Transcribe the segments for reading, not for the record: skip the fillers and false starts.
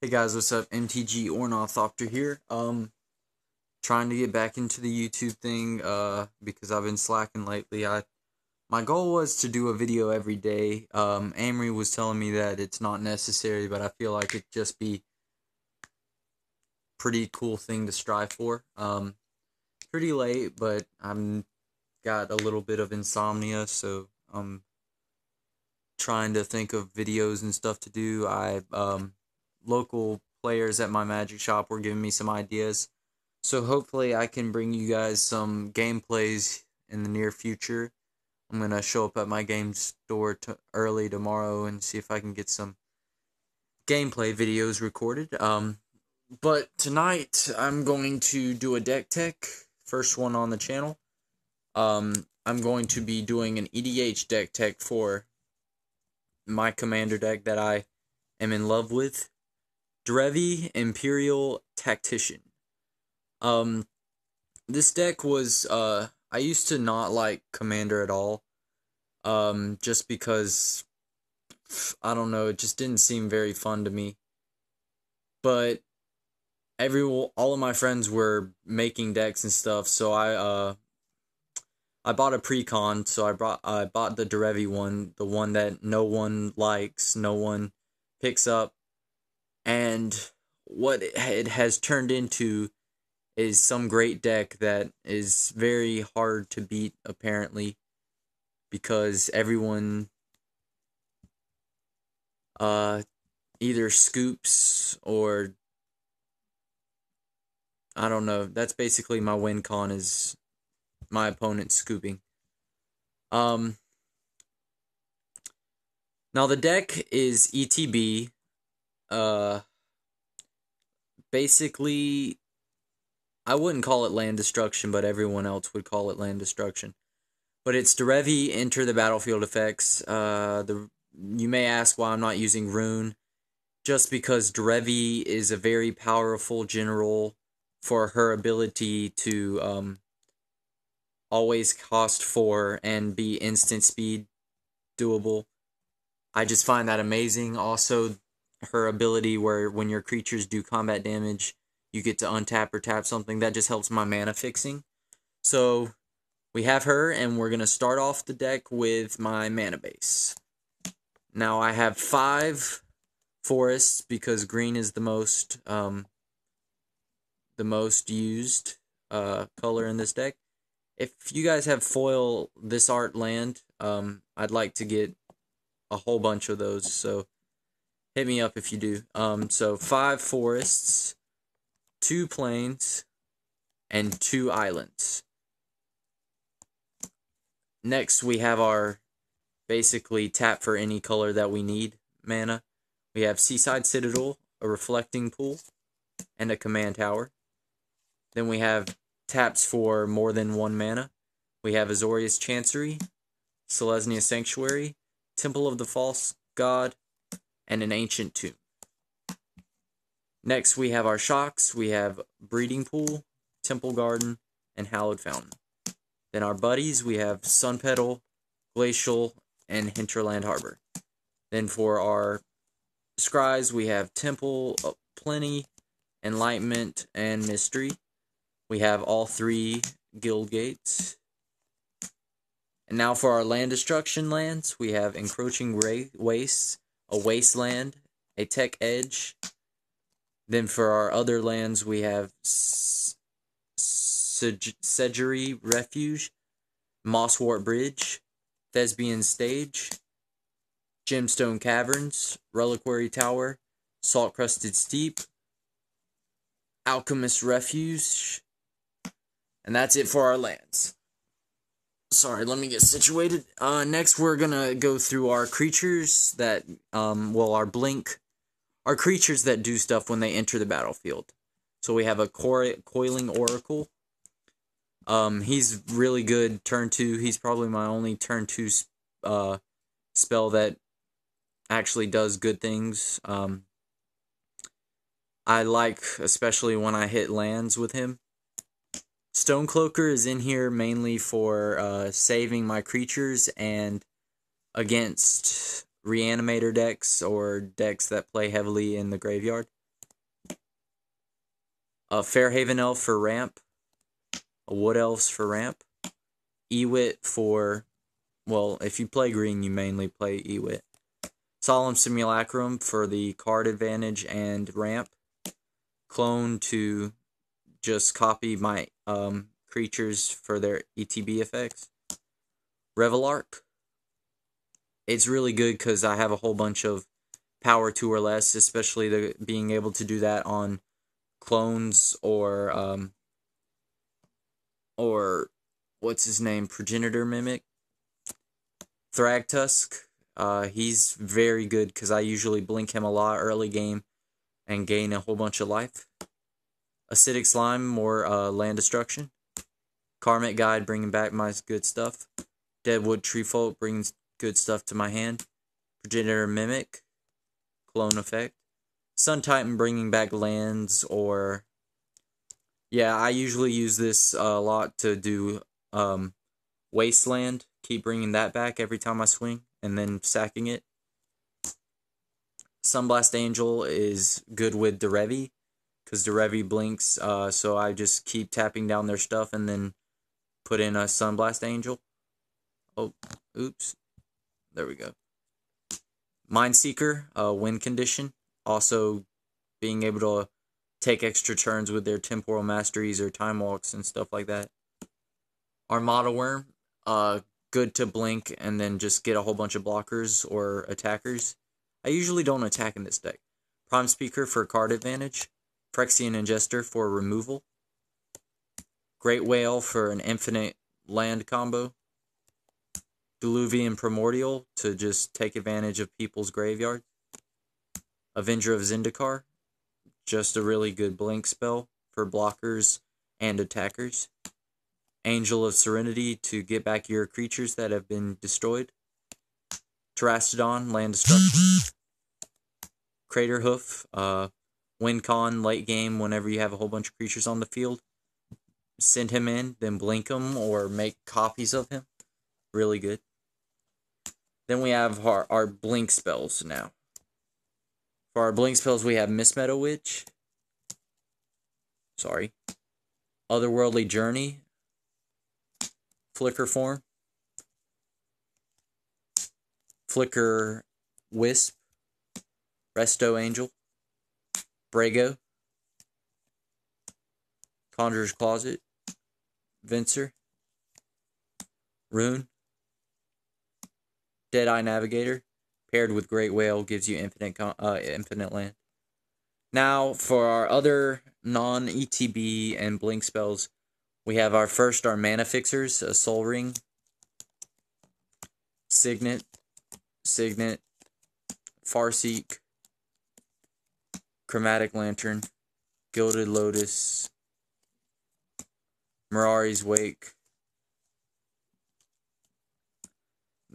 Hey guys, what's up? MTG Ornithopter here. Trying to get back into the YouTube thing, because I've been slacking lately. My goal was to do a video every day. Amory was telling me that it's not necessary, but I feel like it'd just be pretty cool thing to strive for. Pretty late, but I'm got a little bit of insomnia, so I'm trying to think of videos and stuff to do. Local players at my magic shop were giving me some ideas. So hopefully I can bring you guys some gameplays in the near future. I'm going to show up at my game store early tomorrow and see if I can get some gameplay videos recorded. But tonight I'm going to do a deck tech, first one on the channel. I'm going to be doing an EDH deck tech for my commander deck that I am in love with. Derevi Imperial Tactician. This deck was, I used to not like Commander at all, just because, I don't know, it just didn't seem very fun to me, but all of my friends were making decks and stuff, so I bought a pre-con, so I bought the Derevi one, the one that no one likes, no one picks up, and what it has turned into is some great deck that is very hard to beat, apparently, because everyone either scoops or, I don't know, that's basically my win con, is my opponent scooping. Now the deck is ETB. Basically, I wouldn't call it land destruction, but everyone else would call it land destruction. But it's Derevi enter the battlefield effects. You may ask why I'm not using Rune. Just because Derevi is a very powerful general for her ability to always cost 4 and be instant speed doable. I just find that amazing. Also, her ability where when your creatures do combat damage, you get to untap or tap something. That just helps my mana fixing. So we have her, and we're going to start off the deck with my mana base. Now I have 5 forests because green is the most used color in this deck. If you guys have foil this art land, I'd like to get a whole bunch of those, so hit me up if you do. So 5 forests, 2 plains, and 2 islands. Next, we have our basically tap for any color that we need mana. We have Seaside Citadel, a reflecting pool, and a command tower. Then we have taps for more than 1 mana. We have Azorius Chancery, Selesnya Sanctuary, Temple of the False God, and an Ancient Tomb. Next, we have our shocks. We have Breeding Pool, Temple Garden, and Hallowed Fountain. Then our buddies, we have Sun Petal, Glacial, and Hinterland Harbor. Then for our scries, we have Temple, Plenty, Enlightenment, and Mystery. We have all 3 guild gates. And now for our land destruction lands, we have Encroaching Wastes, a Wasteland, a Tech Edge. Then for our other lands, we have Sedgery Refuge, Mosswort Bridge, Thespian Stage, Gemstone Caverns, Reliquary Tower, Salt Crusted Steep, Alchemist Refuge, and that's it for our lands. Sorry, let me get situated. Next, we're gonna go through our creatures that, our creatures that do stuff when they enter the battlefield. So we have a Coiling Oracle. He's really good turn 2. He's probably my only turn 2 spell that actually does good things. I like, especially when I hit lands with him. Stonecloaker is in here mainly for saving my creatures and against Reanimator decks or decks that play heavily in the graveyard. A Fairhaven Elf for ramp. A Wood Elves for ramp. Ewit for, well, if you play green, you mainly play Ewit. Solemn Simulacrum for the card advantage and ramp. Clone to just copy my creatures for their ETB effects. Revelark. It's really good because I have a whole bunch of power 2 or less, especially being able to do that on clones or what's his name? Progenitor Mimic. Thragtusk. He's very good because I usually blink him a lot early game and gain a whole bunch of life. Acidic Slime, more land destruction. Karmic Guide, bringing back my good stuff. Deadwood Treefolk brings good stuff to my hand. Progenitor Mimic, clone effect. Sun Titan, bringing back lands, or yeah, I usually use this a lot to do Wasteland. Keep bringing that back every time I swing, and then sacking it. Sunblast Angel is good with Derevi, because Derevi blinks, so I just keep tapping down their stuff and then put in a Sunblast Angel. Oh, oops. There we go. Mindseeker, win condition. Also being able to take extra turns with their Temporal Masteries or Time Walks and stuff like that. Armada Worm, good to blink and then just get a whole bunch of blockers or attackers. I usually don't attack in this deck. Prime Speaker for card advantage. Phyrexian Ingester for removal. Great Whale for an infinite land combo. Diluvian Primordial to just take advantage of people's graveyards. Avenger of Zendikar, just a really good blink spell for blockers and attackers. Angel of Serenity to get back your creatures that have been destroyed. Terastodon, land destruction. Crater Hoof, win con late game whenever you have a whole bunch of creatures on the field. Send him in, then blink him or make copies of him. Really good. Then we have our blink spells now. For our blink spells, we have Mistmeadow Witch. Sorry. Otherworldly Journey. Flicker Form. Flicker Wisp. Resto Angel. Brago. Conjurer's Closet. Venser. Rune. Deadeye Navigator, paired with Great Whale, gives you infinite land. Now, for our other non-ETB and blink spells, we have our Mana Fixers, a Soul Ring, Signet, Farseek, Chromatic Lantern, Gilded Lotus, Mirari's Wake.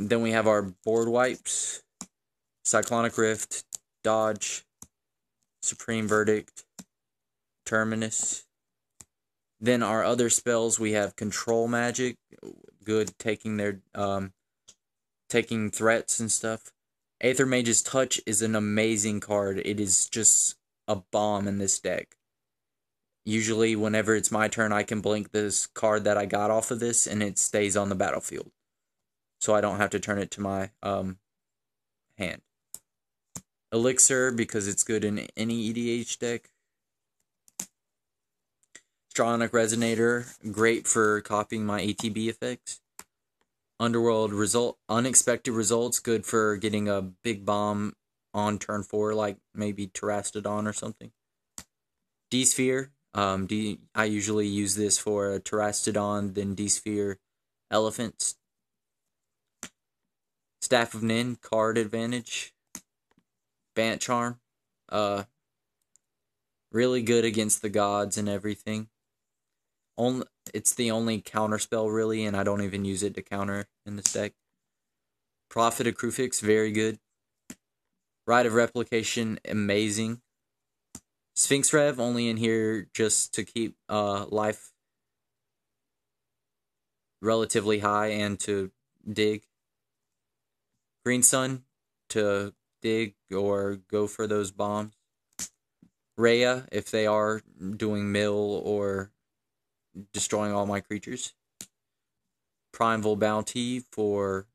Then we have our board wipes, Cyclonic Rift, Dodge, Supreme Verdict, Terminus. Then our other spells, we have Control Magic, good taking their taking threats and stuff. Aether Mage's Touch is an amazing card. It is just a bomb in this deck. Usually, whenever it's my turn, I can blink this card that I got off of this, and it stays on the battlefield. So I don't have to turn it to my hand. Elixir, because it's good in any EDH deck. Stronic Resonator, great for copying my ATB effects. Underworld Unexpected Results, good for getting a big bomb on turn 4, like maybe Terastodon or something. D-Sphere, I usually use this for a Terastodon, then D-Sphere Elephants. Staff of Nin, card advantage. Bant Charm, really good against the gods and everything. It's the only counter spell really, and I don't even use it to counter in this deck. Prophet of Krufix, very good. Rite of Replication, amazing. Sphinx Rev, only in here just to keep life relatively high and to dig. Green Sun to dig or go for those bombs. Rhea if they are doing mill or destroying all my creatures. Primeval Bounty for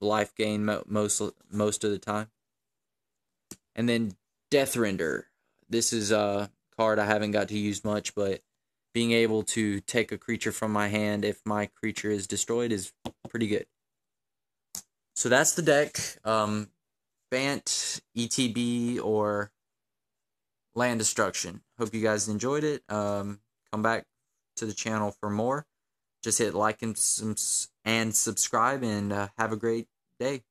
life gain most of the time. And then Death Render. This is a card I haven't got to use much, but being able to take a creature from my hand if my creature is destroyed is pretty good. So that's the deck. Bant, ETB, or Land Destruction. Hope you guys enjoyed it. Come back to the channel for more. Just hit like and subscribe, and have a great day.